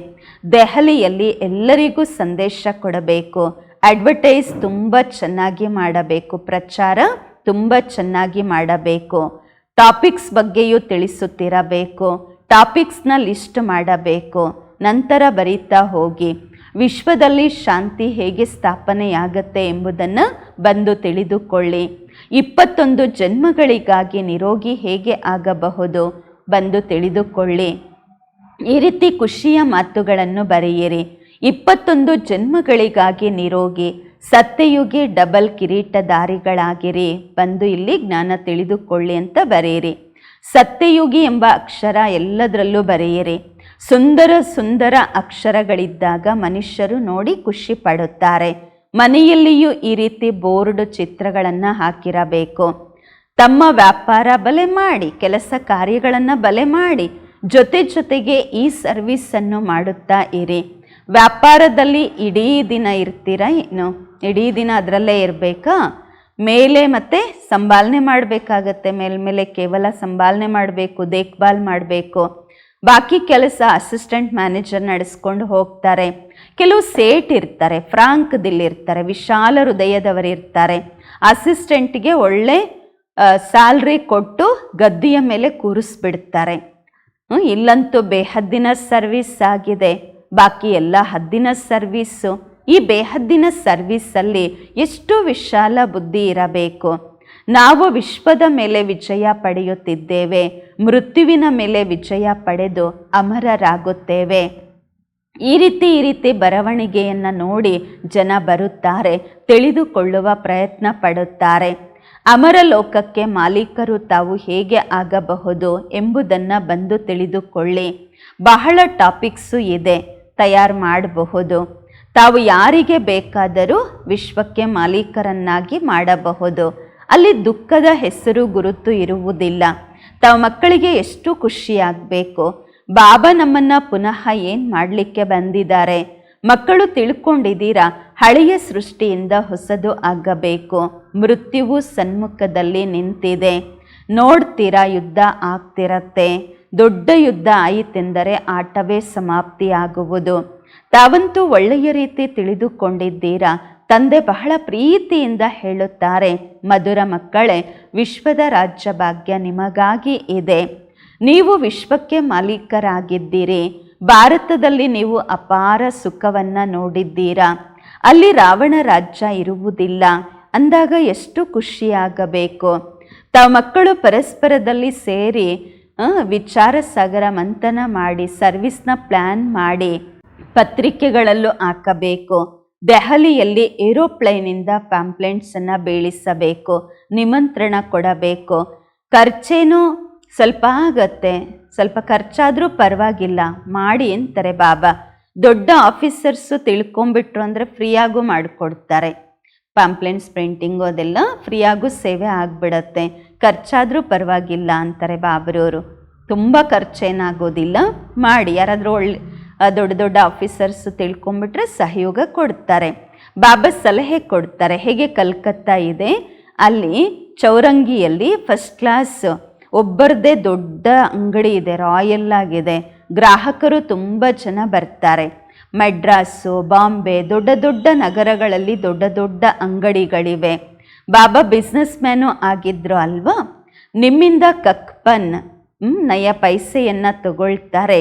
ದೆಹಲಿಯಲ್ಲಿ ಎಲ್ಲರಿಗೂ ಸಂದೇಶ ಕೊಡಬೇಕು, ಅಡ್ವರ್ಟೈಸ್ ತುಂಬ ಚೆನ್ನಾಗಿ ಮಾಡಬೇಕು, ಪ್ರಚಾರ ತುಂಬ ಚೆನ್ನಾಗಿ ಮಾಡಬೇಕು, ಟಾಪಿಕ್ಸ್ ಬಗ್ಗೆಯೂ ತಿಳಿಸುತ್ತಿರಬೇಕು, ಟಾಪಿಕ್ಸ್ನ ಲಿಸ್ಟ್ ಮಾಡಬೇಕು, ನಂತರ ಬರೀತಾ ಹೋಗಿ ವಿಶ್ವದಲ್ಲಿ ಶಾಂತಿ ಹೇಗೆ ಸ್ಥಾಪನೆಯಾಗತ್ತೆ ಎಂಬುದನ್ನು ಬಂದು ತಿಳಿದುಕೊಳ್ಳಿ. 21 ಜನ್ಮಗಳಿಗಾಗಿ ನಿರೋಗಿ ಹೇಗೆ ಆಗಬಹುದು ಬಂದು ತಿಳಿದುಕೊಳ್ಳಿ. ಈ ರೀತಿ ಖುಷಿಯ ಮಾತುಗಳನ್ನು ಬರೆಯಿರಿ. 21 ಜನ್ಮಗಳಿಗಾಗಿ ನಿರೋಗಿ, ಸತ್ಯಯುಗಿ ಡಬಲ್ ಕಿರೀಟಧಾರಿಗಳಾಗಿರಿ, ಬಂದು ಇಲ್ಲಿ ಜ್ಞಾನ ತಿಳಿದುಕೊಳ್ಳಿ ಅಂತ ಬರೆಯಿರಿ. ಸತ್ಯಯುಗಿ ಎಂಬ ಅಕ್ಷರ ಎಲ್ಲದರಲ್ಲೂ ಬರೆಯಿರಿ. ಸುಂದರ ಸುಂದರ ಅಕ್ಷರಗಳಿದ್ದಾಗ ಮನುಷ್ಯರು ನೋಡಿ ಖುಷಿ ಪಡುತ್ತಾರೆ. ಮನೆಯಲ್ಲಿಯೂ ಈ ರೀತಿ ಬೋರ್ಡ್ ಚಿತ್ರಗಳನ್ನು ಹಾಕಿರಬೇಕು. ತಮ್ಮ ವ್ಯಾಪಾರ ಬಲೆ ಮಾಡಿ, ಕೆಲಸ ಕಾರ್ಯಗಳನ್ನು ಬಲೆ ಮಾಡಿ, ಜೊತೆಗೆ ಈ ಸರ್ವಿಸನ್ನು ಮಾಡುತ್ತಾ ಇರಿ. ವ್ಯಾಪಾರದಲ್ಲಿ ಇಡೀ ದಿನ ಇರ್ತೀರಾ ಏನು? ಇಡೀ ದಿನ ಅದರಲ್ಲೇ ಇರಬೇಕಾ? ಮೇಲೆ ಮತ್ತೆ ಸಂಭಾಲನೆ ಮಾಡಬೇಕಾಗತ್ತೆ. ಮೇಲ್ಮೇಲೆ ಕೇವಲ ಸಂಭಾಲನೆ ಮಾಡಬೇಕು, ದೇಖ್ಭಾಲ್ ಮಾಡಬೇಕು. ಬಾಕಿ ಕೆಲಸ ಅಸಿಸ್ಟೆಂಟ್ ಮ್ಯಾನೇಜರ್ ನಡೆಸ್ಕೊಂಡು ಹೋಗ್ತಾರೆ. ಕೆಲವು ಸೇಟ್ ಇರ್ತಾರೆ, ಫ್ರಾಂಕ್ ದಿಲ್ ಇರ್ತಾರೆ, ವಿಶಾಲ ಹೃದಯದವರು ಇರ್ತಾರೆ. ಅಸಿಸ್ಟೆಂಟ್ಗೆ ಒಳ್ಳೆ ಸ್ಯಾಲ್ರಿ ಕೊಟ್ಟು ಗದ್ದಿಯ ಮೇಲೆ ಕೂರಿಸ್ಬಿಡ್ತಾರೆ. ಇಲ್ಲಂತೂ ಬೇಹದ್ದಿನ ಸರ್ವಿಸ್ ಆಗಿದೆ, ಬಾಕಿ ಎಲ್ಲ ಹದ್ದಿನ ಸರ್ವೀಸು. ಈ ಬೇಹದ್ದಿನ ಸರ್ವೀಸಲ್ಲಿ ಎಷ್ಟು ವಿಶಾಲ ಬುದ್ಧಿ ಇರಬೇಕು. ನಾವು ವಿಶ್ವದ ಮೇಲೆ ವಿಜಯ ಪಡೆಯುತ್ತಿದ್ದೇವೆ, ಮೃತ್ಯುವಿನ ಮೇಲೆ ವಿಜಯ ಪಡೆದು ಅಮರರಾಗುತ್ತೇವೆ. ಈ ರೀತಿ ಬರವಣಿಗೆಯನ್ನು ನೋಡಿ ಜನ ಬರುತ್ತಾರೆ, ತಿಳಿದುಕೊಳ್ಳುವ ಪ್ರಯತ್ನ ಪಡುತ್ತಾರೆ. ಅಮರ ಲೋಕಕ್ಕೆ ಮಾಲೀಕರು ತಾವು ಹೇಗೆ ಆಗಬಹುದು ಎಂಬುದನ್ನು ಬಂದು ತಿಳಿದುಕೊಳ್ಳಿ. ಬಹಳ ಟಾಪಿಕ್ಸು ಇದೆ, ತಯಾರು ಮಾಡಬಹುದು. ತಾವು ಯಾರಿಗೆ ಬೇಕಾದರೂ ವಿಶ್ವಕ್ಕೆ ಮಾಲೀಕರನ್ನಾಗಿ ಮಾಡಬಹುದು. ಅಲ್ಲಿ ದುಃಖದ ಹೆಸರು ಗುರುತು ಇರುವುದಿಲ್ಲ. ತಾವು ಮಕ್ಕಳಿಗೆ ಎಷ್ಟು ಖುಷಿಯಾಗಬೇಕು. ಬಾಬಾ ನಮ್ಮನ್ನು ಪುನಃ ಏನು ಮಾಡಲಿಕ್ಕೆ ಬಂದಿದ್ದಾರೆ? ಮಕ್ಕಳು ತಿಳ್ಕೊಂಡಿದ್ದೀರಾ, ಹಳೆಯ ಸೃಷ್ಟಿಯಿಂದ ಹೊಸದು ಆಗಬೇಕು. ಮೃತ್ಯುವು ಸನ್ಮುಖದಲ್ಲಿ ನಿಂತಿದೆ, ನೋಡ್ತೀರಾ, ಯುದ್ಧ ಆಗ್ತಿರತ್ತೆ. ದೊಡ್ಡ ಯುದ್ಧ ಆಯಿತೆಂದರೆ ಆಟವೇ ಸಮಾಪ್ತಿಯಾಗುವುದು. ತಾವಂತೂ ಒಳ್ಳೆಯ ರೀತಿ ತಿಳಿದುಕೊಂಡಿದ್ದೀರಾ. ತಂದೆ ಬಹಳ ಪ್ರೀತಿಯಿಂದ ಹೇಳುತ್ತಾರೆ, ಮಧುರ ಮಕ್ಕಳೇ, ವಿಶ್ವದ ರಾಜ್ಯ ಭಾಗ್ಯ ನಿಮಗಾಗಿ ಇದೆ. ನೀವು ವಿಶ್ವಕ್ಕೆ ಮಾಲೀಕರಾಗಿದ್ದೀರಿ. ಭಾರತದಲ್ಲಿ ನೀವು ಅಪಾರ ಸುಖವನ್ನು ನೋಡಿದ್ದೀರಾ. ಅಲ್ಲಿ ರಾವಣ ರಾಜ್ಯ ಇರುವುದಿಲ್ಲ ಅಂದಾಗ ಎಷ್ಟು ಖುಷಿಯಾಗಬೇಕು. ತಾವು ಮಕ್ಕಳು ಪರಸ್ಪರದಲ್ಲಿ ಸೇರಿ ವಿಚಾರ ಸಾಗರ ಮಂಥನ ಮಾಡಿ, ಸರ್ವಿಸ್ನ ಪ್ಲ್ಯಾನ್ ಮಾಡಿ ಪತ್ರಿಕೆಗಳಲ್ಲೂ ಹಾಕಬೇಕು. ದೆಹಲಿಯಲ್ಲಿ ಏರೋಪ್ಲೇನಿಂದ ಪ್ಯಾಂಪ್ಲೆಂಟ್ಸನ್ನು ಬೀಳಿಸಬೇಕು, ನಿಮಂತ್ರಣ ಕೊಡಬೇಕು. ಖರ್ಚೇನೋ ಸ್ವಲ್ಪ ಆಗತ್ತೆ, ಸ್ವಲ್ಪ ಖರ್ಚಾದರೂ ಪರವಾಗಿಲ್ಲ ಮಾಡಿ ಅಂತಾರೆ ಬಾಬಾ. ದೊಡ್ಡ ಆಫೀಸರ್ಸು ತಿಳ್ಕೊಂಬಿಟ್ರು ಅಂದರೆ ಫ್ರೀಯಾಗೂ ಮಾಡಿಕೊಡ್ತಾರೆ. ಪ್ಯಾಂಪ್ಲೆಂಟ್ಸ್ ಪ್ರಿಂಟಿಂಗು ಅದೆಲ್ಲ ಫ್ರೀಯಾಗೂ ಸೇವೆ ಆಗಿಬಿಡತ್ತೆ, ಖರ್ಚಾದರೂ ಪರವಾಗಿಲ್ಲ ಅಂತಾರೆ ಬಾಬರವರು. ತುಂಬ ಖರ್ಚೇನಾಗೋದಿಲ್ಲ, ಮಾಡಿ. ಯಾರಾದರೂ ದೊಡ್ಡ ದೊಡ್ಡ ಆಫೀಸರ್ಸು ತಿಳ್ಕೊಂಬಿಟ್ರೆ ಸಹಯೋಗ ಕೊಡ್ತಾರೆ. ಬಾಬಾ ಸಲಹೆ ಕೊಡ್ತಾರೆ. ಹೇಗೆ ಕಲ್ಕತ್ತಾ ಇದೆ, ಅಲ್ಲಿ ಚೌರಂಗಿಯಲ್ಲಿ ಫಸ್ಟ್ ಕ್ಲಾಸ್ ಒಬ್ಬರದೇ ದೊಡ್ಡ ಅಂಗಡಿ ಇದೆ, ರಾಯಲ್ ಆಗಿದೆ. ಗ್ರಾಹಕರು ತುಂಬ ಜನ ಬರ್ತಾರೆ. ಮೆಡ್ರಾಸು, ಬಾಂಬೆ, ದೊಡ್ಡ ದೊಡ್ಡ ನಗರಗಳಲ್ಲಿ ದೊಡ್ಡ ದೊಡ್ಡ ಅಂಗಡಿಗಳಿವೆ. ಬಾಬಾ ಬಿಸ್ನೆಸ್ ಮ್ಯಾನು ಆಗಿದ್ರು ಅಲ್ವಾ. ನಿಮ್ಮಿಂದ ಕಕ್ಪನ್ ನಯ ಪೈಸೆಯನ್ನು ತಗೊಳ್ತಾರೆ.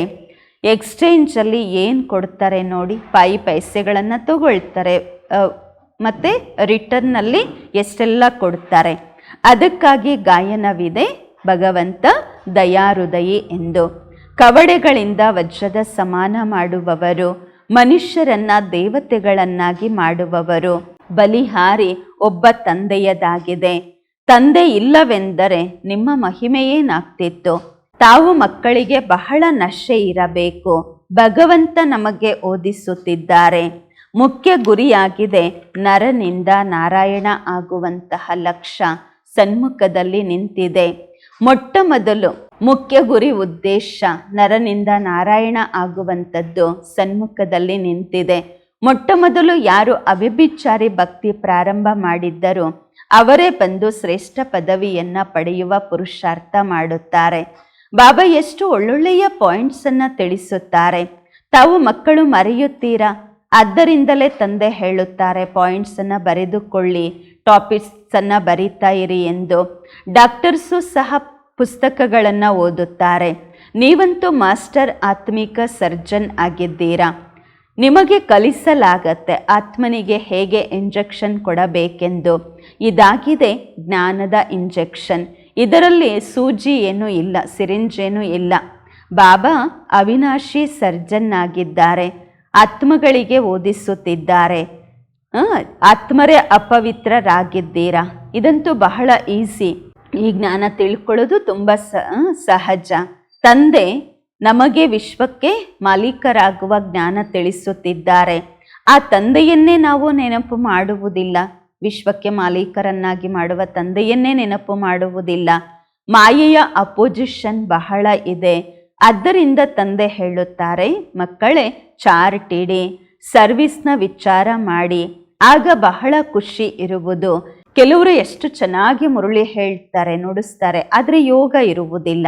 ಎಕ್ಸ್ಚೇಂಜಲ್ಲಿ ಏನು ಕೊಡ್ತಾರೆ ನೋಡಿ, 5 ಪೈಸೆಗಳನ್ನು ತಗೊಳ್ತಾರೆ, ಮತ್ತು ರಿಟರ್ನಲ್ಲಿ ಎಷ್ಟೆಲ್ಲ ಕೊಡ್ತಾರೆ. ಅದಕ್ಕಾಗಿ ಗಾಯನವಿದೆ, ಭಗವಂತ ದಯಾಹೃದಯಿ ಎಂದು. ಕವಡೆಗಳಿಂದ ವಜ್ರದ ಸಮಾನ ಮಾಡುವವರು, ಮನುಷ್ಯರನ್ನ ದೇವತೆಗಳನ್ನಾಗಿ ಮಾಡುವವರು. ಬಲಿಹಾರಿ ಒಬ್ಬ ತಂದೆಯದಾಗಿದೆ. ತಂದೆ ಇಲ್ಲವೆಂದರೆ ನಿಮ್ಮ ಮಹಿಮೆಯೇನಾಗ್ತಿತ್ತು? ತಾವು ಮಕ್ಕಳಿಗೆ ಬಹಳ ನಶೆ ಇರಬೇಕು. ಭಗವಂತ ನಮಗೆ ಓದಿಸುತ್ತಿದ್ದಾರೆ. ಮುಖ್ಯ ಗುರಿಯಾಗಿದೆ ನರನಿಂದ ನಾರಾಯಣ ಆಗುವಂತಹ ಲಕ್ಷ್ಯ ಸನ್ಮುಖದಲ್ಲಿ ನಿಂತಿದೆ. ಮೊಟ್ಟ ಮೊದಲು ಮುಖ್ಯ ಗುರಿ ಉದ್ದೇಶ ನರನಿಂದ ನಾರಾಯಣ ಆಗುವಂಥದ್ದು ಸನ್ಮುಖದಲ್ಲಿ ನಿಂತಿದೆ. ಮೊಟ್ಟ ಮೊದಲು ಯಾರು ಅವ್ಯಭಿಚಾರಿ ಭಕ್ತಿ ಪ್ರಾರಂಭ ಮಾಡಿದ್ದರೋ ಅವರೇ ಬಂದು ಶ್ರೇಷ್ಠ ಪದವಿಯನ್ನ ಪಡೆಯುವ ಪುರುಷಾರ್ಥ ಮಾಡುತ್ತಾರೆ. ಬಾಬಾ ಎಷ್ಟು ಒಳ್ಳೊಳ್ಳೆಯ ಪಾಯಿಂಟ್ಸನ್ನು ತಿಳಿಸುತ್ತಾರೆ. ತಾವು ಮಕ್ಕಳು ಮರೆಯುತ್ತೀರಾ? ಆದ್ದರಿಂದಲೇ ತಂದೆ ಹೇಳುತ್ತಾರೆ, ಪಾಯಿಂಟ್ಸನ್ನು ಬರೆದುಕೊಳ್ಳಿ, ಟಾಪಿಕ್ಸನ್ನು ಬರೀತಾ ಇರಿ ಎಂದು. ಡಾಕ್ಟರ್ಸು ಸಹ ಪುಸ್ತಕಗಳನ್ನು ಓದುತ್ತಾರೆ. ನೀವಂತೂ ಮಾಸ್ಟರ್ ಆತ್ಮಿಕ ಸರ್ಜನ್ ಆಗಿದ್ದೀರಾ. ನಿಮಗೆ ಕಲಿಸಲಾಗತ್ತೆ ಆತ್ಮನಿಗೆ ಹೇಗೆ ಇಂಜೆಕ್ಷನ್ ಕೊಡಬೇಕೆಂದು. ಇದಾಗಿದೆ ಜ್ಞಾನದ ಇಂಜೆಕ್ಷನ್. ಇದರಲ್ಲಿ ಸೂಜಿ ಏನೂ ಇಲ್ಲ, ಸಿರಿಂಜ್ ಏನೂ ಇಲ್ಲ. ಬಾಬಾ ಅವಿನಾಶಿ ಸರ್ಜನ್ ಆಗಿದ್ದಾರೆ. ಆತ್ಮಗಳಿಗೆ ಓದಿಸುತ್ತಿದ್ದಾರೆ. ಆತ್ಮರೇ ಅಪವಿತ್ರರಾಗಿದ್ದೀರಾ. ಇದಂತೂ ಬಹಳ ಈಸಿ. ಈ ಜ್ಞಾನ ತಿಳ್ಕೊಳ್ಳೋದು ತುಂಬ ಸಹಜ. ತಂದೆ ನಮಗೆ ವಿಶ್ವಕ್ಕೆ ಮಾಲೀಕರಾಗುವ ಜ್ಞಾನ ತಿಳಿಸುತ್ತಿದ್ದಾರೆ. ಆ ತಂದೆಯನ್ನೇ ನಾವು ನೆನಪು ಮಾಡುವುದಿಲ್ಲ. ವಿಶ್ವಕ್ಕೆ ಮಾಲೀಕರನ್ನಾಗಿ ಮಾಡುವ ತಂದೆಯನ್ನೇ ನೆನಪು ಮಾಡುವುದಿಲ್ಲ. ಮಾಯೆಯ ಅಪೋಸಿಷನ್ ಬಹಳ ಇದೆ. ಆದ್ದರಿಂದ ತಂದೆ ಹೇಳುತ್ತಾರೆ, ಮಕ್ಕಳೇ ಚಾರ್ಟ್ ಇಡಿ, ಸರ್ವಿಸ್ನ ವಿಚಾರ ಮಾಡಿ, ಆಗ ಬಹಳ ಖುಷಿ ಇರುವುದು. ಕೆಲವರು ಎಷ್ಟು ಚೆನ್ನಾಗಿ ಮುರುಳಿ ಹೇಳ್ತಾರೆ, ನುಡಿಸ್ತಾರೆ, ಆದರೆ ಯೋಗ ಇರುವುದಿಲ್ಲ.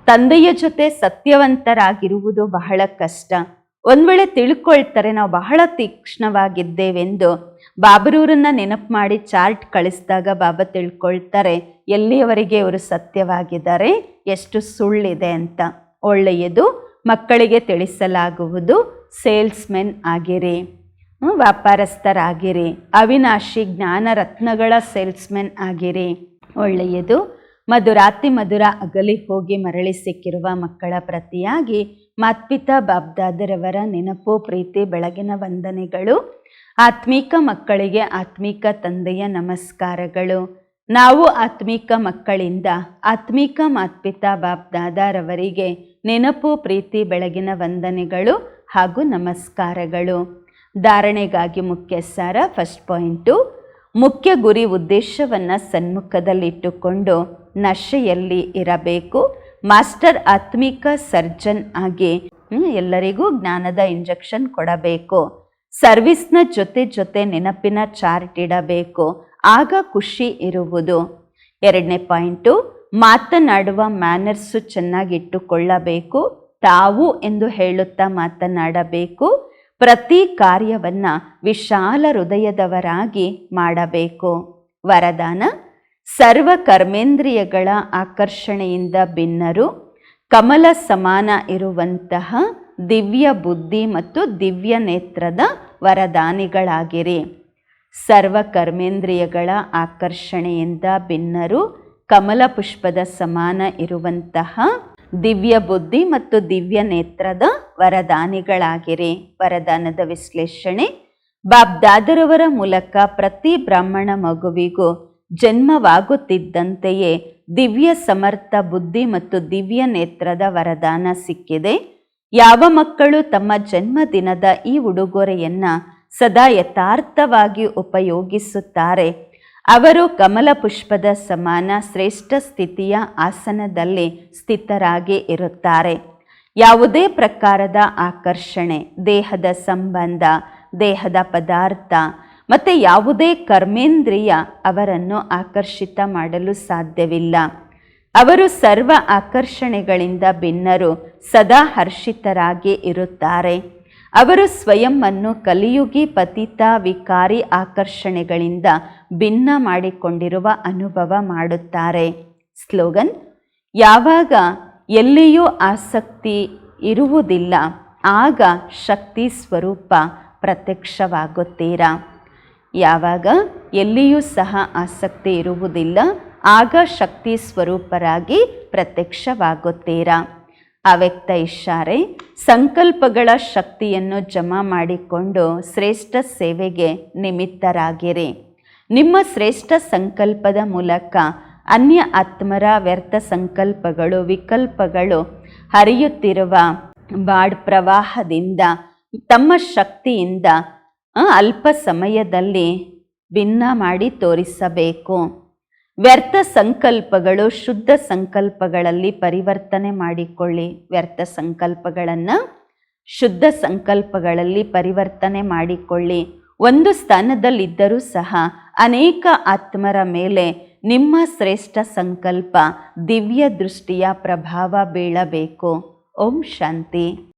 ತಂದೆಯ ಜೊತೆ ಸತ್ಯವಂತರಾಗಿರುವುದು ಬಹಳ ಕಷ್ಟ. ಒಂದ್ ವೇಳೆ ತಿಳ್ಕೊಳ್ತಾರೆ ನಾವು ಬಹಳ ತೀಕ್ಷ್ಣವಾಗಿದ್ದೇವೆಂದು, ಬಾಬರೂರನ್ನ ನೆನಪು ಮಾಡಿ ಚಾರ್ಟ್ ಕಳಿಸಿದಾಗ ಬಾಬಾ ತಿಳ್ಕೊಳ್ತಾರೆ ಎಲ್ಲಿಯವರೆಗೆ ಇವರು ಸತ್ಯವಾಗಿದ್ದಾರೆ, ಎಷ್ಟು ಸುಳ್ಳಿದೆ ಅಂತ. ಒಳ್ಳೆಯದು, ಮಕ್ಕಳಿಗೆ ತಿಳಿಸಲಾಗುವುದು. ಸೇಲ್ಸ್ಮೆನ್ ಆಗಿರಿ, ವ್ಯಾಪಾರಸ್ಥರಾಗಿರಿ, ಅವಿನಾಶಿ ಜ್ಞಾನ ರತ್ನಗಳ ಸೇಲ್ಸ್ಮೆನ್ ಆಗಿರಿ. ಒಳ್ಳೆಯದು. ಮಧುರಾತಿ ಮಧುರ ಅಗಲಿ ಹೋಗಿ ಮರಳಿ ಸಿಕ್ಕಿರುವ ಮಕ್ಕಳ ಪ್ರತಿಯಾಗಿ ಮಾತ್ಪಿತಾ ಬಾಬ್ದಾದರವರ ನೆನಪು, ಪ್ರೀತಿ, ಬೆಳಗಿನ ವಂದನೆಗಳು. ಆತ್ಮೀಕ ಮಕ್ಕಳಿಗೆ ಆತ್ಮೀಕ ತಂದೆಯ ನಮಸ್ಕಾರಗಳು. ನಾವು ಆತ್ಮೀಕ ಮಕ್ಕಳಿಂದ ಆತ್ಮೀಕ ಮಾತ್ಪಿತಾ ಬಾಬ್ದಾದರವರಿಗೆ ನೆನಪು, ಪ್ರೀತಿ, ಬೆಳಗಿನ ವಂದನೆಗಳು ಹಾಗೂ ನಮಸ್ಕಾರಗಳು. ಧಾರಣೆಗಾಗಿ ಮುಖ್ಯ ಸಾರ. ಫಸ್ಟ್ ಪಾಯಿಂಟು, ಮುಖ್ಯ ಗುರಿ ಉದ್ದೇಶವನ್ನು ಸನ್ಮುಖದಲ್ಲಿಟ್ಟುಕೊಂಡು ನಶೆಯಲ್ಲಿ ಇರಬೇಕು. ಮಾಸ್ಟರ್ ಆತ್ಮಿಕ ಸರ್ಜನ್ ಆಗಿ ಎಲ್ಲರಿಗೂ ಜ್ಞಾನದ ಇಂಜೆಕ್ಷನ್ ಕೊಡಬೇಕು. ಸರ್ವಿಸ್ನ ಜೊತೆ ಜೊತೆ ನೆನಪಿನ ಚಾರ್ಟ್ ಇಡಬೇಕು, ಆಗ ಖುಷಿ ಇರುವುದು. ಎರಡನೇ ಪಾಯಿಂಟು, ಮಾತನಾಡುವ ಮ್ಯಾನರ್ಸು ಚೆನ್ನಾಗಿಟ್ಟುಕೊಳ್ಳಬೇಕು. ತಾವು ಎಂದು ಹೇಳುತ್ತಾ ಮಾತನಾಡಬೇಕು. ಪ್ರತಿ ಕಾರ್ಯವನ್ನ ವಿಶಾಲ ಹೃದಯದವರಾಗಿ ಮಾಡಬೇಕು. ವರದಾನ, ಸರ್ವ ಕರ್ಮೇಂದ್ರಿಯಗಳ ಆಕರ್ಷಣೆಯಿಂದ ಭಿನ್ನರು, ಕಮಲ ಸಮಾನ ಇರುವಂತಹ ದಿವ್ಯ ಬುದ್ಧಿ ಮತ್ತು ದಿವ್ಯ ನೇತ್ರದ ವರದಾನಿಗಳಾಗಿರಿ. ಸರ್ವ ಕರ್ಮೇಂದ್ರಿಯಗಳ ಆಕರ್ಷಣೆಯಿಂದ ಭಿನ್ನರು, ಕಮಲ ಪುಷ್ಪದ ಸಮಾನ ಇರುವಂತಹ ದಿವ್ಯ ಬುದ್ಧಿ ಮತ್ತು ದಿವ್ಯ ನೇತ್ರದ ವರದಾನಿಗಳಾಗಿರಿ. ವರದಾನದ ವಿಶ್ಲೇಷಣೆ. ಬಾಬ್ದಾದರವರ ಮೂಲಕ ಪ್ರತಿ ಬ್ರಾಹ್ಮಣ ಮಗುವಿಗೂ ಜನ್ಮವಾಗುತ್ತಿದ್ದಂತೆಯೇ ದಿವ್ಯ ಸಮರ್ಥ ಬುದ್ಧಿ ಮತ್ತು ದಿವ್ಯ ನೇತ್ರದ ವರದಾನ ಸಿಕ್ಕಿದೆ. ಯಾವ ಮಕ್ಕಳು ತಮ್ಮ ಜನ್ಮದಿನದ ಈ ಉಡುಗೊರೆಯನ್ನ ಸದಾ ಯಥಾರ್ಥವಾಗಿ ಉಪಯೋಗಿಸುತ್ತಾರೆ ಅವರು ಕಮಲ ಪುಷ್ಪದ ಸಮಾನ ಶ್ರೇಷ್ಠ ಸ್ಥಿತಿಯ ಆಸನದಲ್ಲಿ ಸ್ಥಿತರಾಗಿ ಇರುತ್ತಾರೆ. ಯಾವುದೇ ಪ್ರಕಾರದ ಆಕರ್ಷಣೆ, ದೇಹದ ಸಂಬಂಧ, ದೇಹದ ಪದಾರ್ಥ ಮತ್ತು ಯಾವುದೇ ಕರ್ಮೇಂದ್ರಿಯ ಅವರನ್ನು ಆಕರ್ಷಿತ ಮಾಡಲು ಸಾಧ್ಯವಿಲ್ಲ. ಅವರು ಸರ್ವ ಆಕರ್ಷಣೆಗಳಿಂದ ಭಿನ್ನರು, ಸದಾ ಹರ್ಷಿತರಾಗಿ ಇರುತ್ತಾರೆ. ಅವರು ಸ್ವಯಂವನ್ನು ಕಲಿಯುಗಿ ಪತಿತ ವಿಕಾರಿ ಆಕರ್ಷಣೆಗಳಿಂದ ಭಿನ್ನ ಮಾಡಿಕೊಂಡಿರುವ ಅನುಭವ ಮಾಡುತ್ತಾರೆ. ಸ್ಲೋಗನ್: ಯಾವಾಗ ಎಲ್ಲಿಯೂ ಆಸಕ್ತಿ ಇರುವುದಿಲ್ಲ ಆಗ ಶಕ್ತಿ ಸ್ವರೂಪ ಪ್ರತ್ಯಕ್ಷವಾಗುತ್ತೀರಾ. ಯಾವಾಗ ಎಲ್ಲಿಯೂ ಸಹ ಆಸಕ್ತಿ ಇರುವುದಿಲ್ಲ ಆಗ ಶಕ್ತಿ ಸ್ವರೂಪರಾಗಿ ಪ್ರತ್ಯಕ್ಷವಾಗುತ್ತೀರಾ. ಅವ್ಯಕ್ತ ಇಶಾರೆ: ಸಂಕಲ್ಪಗಳ ಶಕ್ತಿಯನ್ನು ಜಮಾ ಮಾಡಿಕೊಂಡು ಶ್ರೇಷ್ಠ ಸೇವೆಗೆ ನಿಮಿತ್ತರಾಗಿರಿ. ನಿಮ್ಮ ಶ್ರೇಷ್ಠ ಸಂಕಲ್ಪದ ಮೂಲಕ ಅನ್ಯ ಆತ್ಮರ ವ್ಯರ್ಥ ಸಂಕಲ್ಪಗಳು, ವಿಕಲ್ಪಗಳು ಹರಿಯುತ್ತಿರುವ ಬಾಡ್ ಪ್ರವಾಹದಿಂದ ತಮ್ಮ ಶಕ್ತಿಯಿಂದ ಅಲ್ಪ ಸಮಯದಲ್ಲಿ ಭಿನ್ನ ಮಾಡಿ ತೋರಿಸಬೇಕು. ವ್ಯರ್ಥ ಸಂಕಲ್ಪಗಳು ಶುದ್ಧ ಸಂಕಲ್ಪಗಳಲ್ಲಿ ಪರಿವರ್ತನೆ ಮಾಡಿಕೊಳ್ಳಿ. ವ್ಯರ್ಥ ಸಂಕಲ್ಪಗಳನ್ನು ಶುದ್ಧ ಸಂಕಲ್ಪಗಳಲ್ಲಿ ಪರಿವರ್ತನೆ ಮಾಡಿಕೊಳ್ಳಿ. ಒಂದು ಸ್ಥಾನದಲ್ಲಿದ್ದರೂ ಸಹ ಅನೇಕ ಆತ್ಮರ ಮೇಲೆ ನಿಮ್ಮ ಶ್ರೇಷ್ಠ ಸಂಕಲ್ಪ ದಿವ್ಯ ದೃಷ್ಟಿಯ ಪ್ರಭಾವ ಬೀಳಬೇಕು. ಓಂ ಶಾಂತಿ.